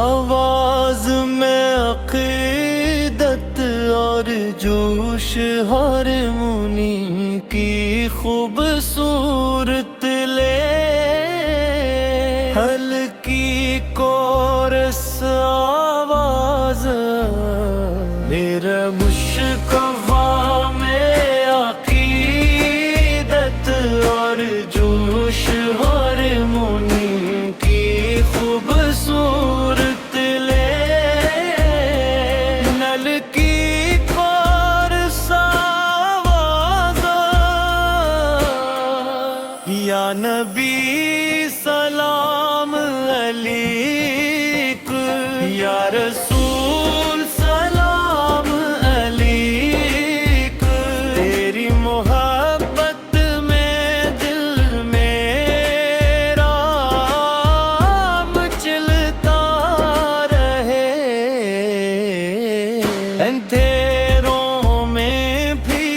आवाज में अकीदत और जोश हारमोनी की खूबसूरत ले, हल्की कोरस आवाज मेरा मुश्कवा में अकीदत और जोश हारमोनी की खूबसूरत या नबी सलाम अलैक, या रसूल सलाम अलैक। तेरी मोहब्बत में दिल मेरा मचलता रहे, अंधेरों में भी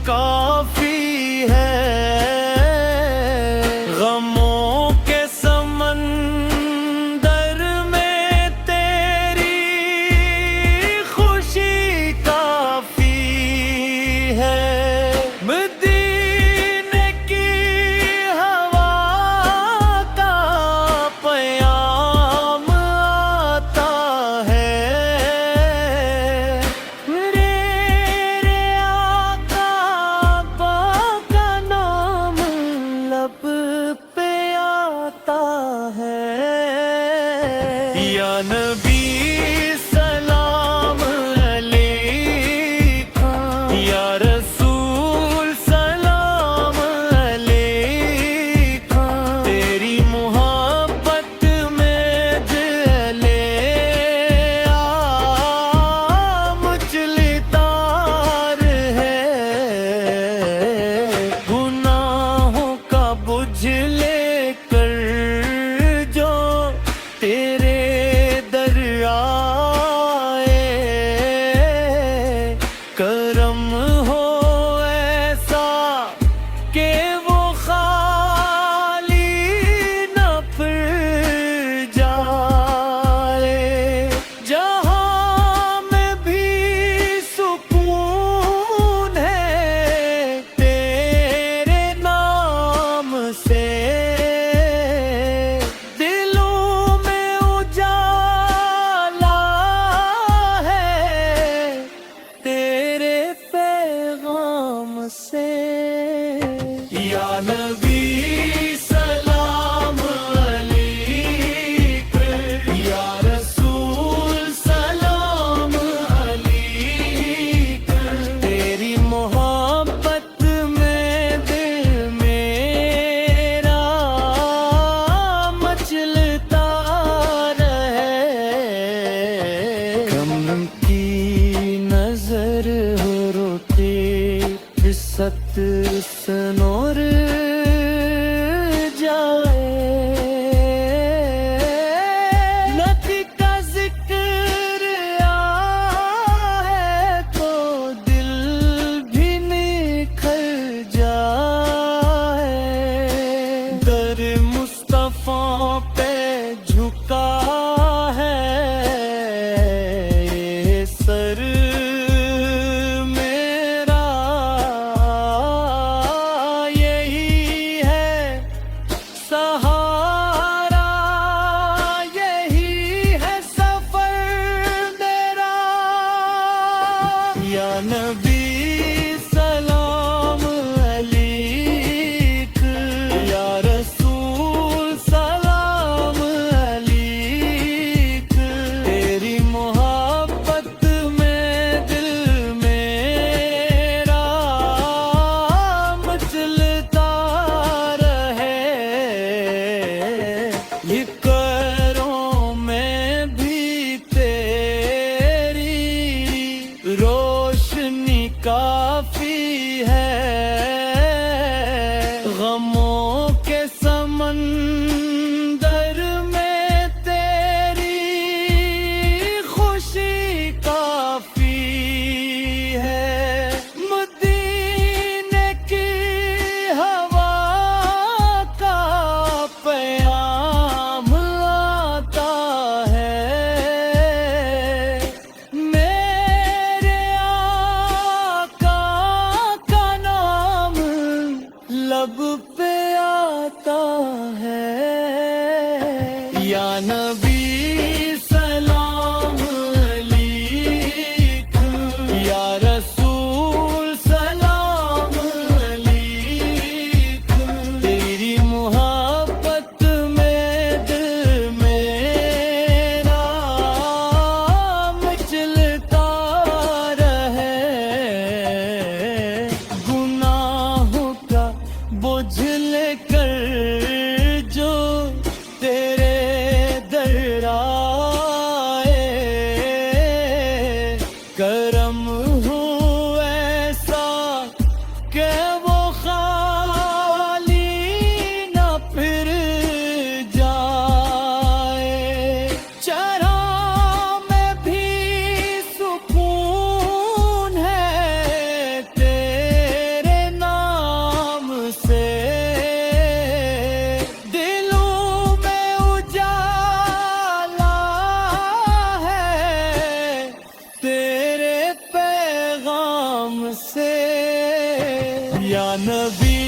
काफी है। गमों के समंदर में तेरी खुशी काफी है। मदीने की हवा का प्याम आता है, या नबी सलाम अलैक, या रसूल सलाम अलैक। तेरी मोहब्बत में दिल मचलता रहे, गुनाहों का बोझ लेकर जो तेरे करम हो ऐसा कि वो खाली न फिर जाए। जहाँ में भी सुकून है तेरे नाम से, दिलों में उजाला है तेरे पैगाम से। या नबी सलाम अलैक, या रसूल सलाम अलैक। तेरी मोहब्बत में दिल मेरा मचलता रहे, कम की नजर हो रोते सत सनोर जाए। नबी का जिक्र है तो दिल भी निखर जाए। दर मुस्तफा पे झुका है सर सहारा, यही है सफर मेरा। या नबी सलाम अलैक, या रसूल सलाम अलैक। तेरी मोहब्बत में दिल मेरा मचलता रहे, ये करों में भी तेरी नबी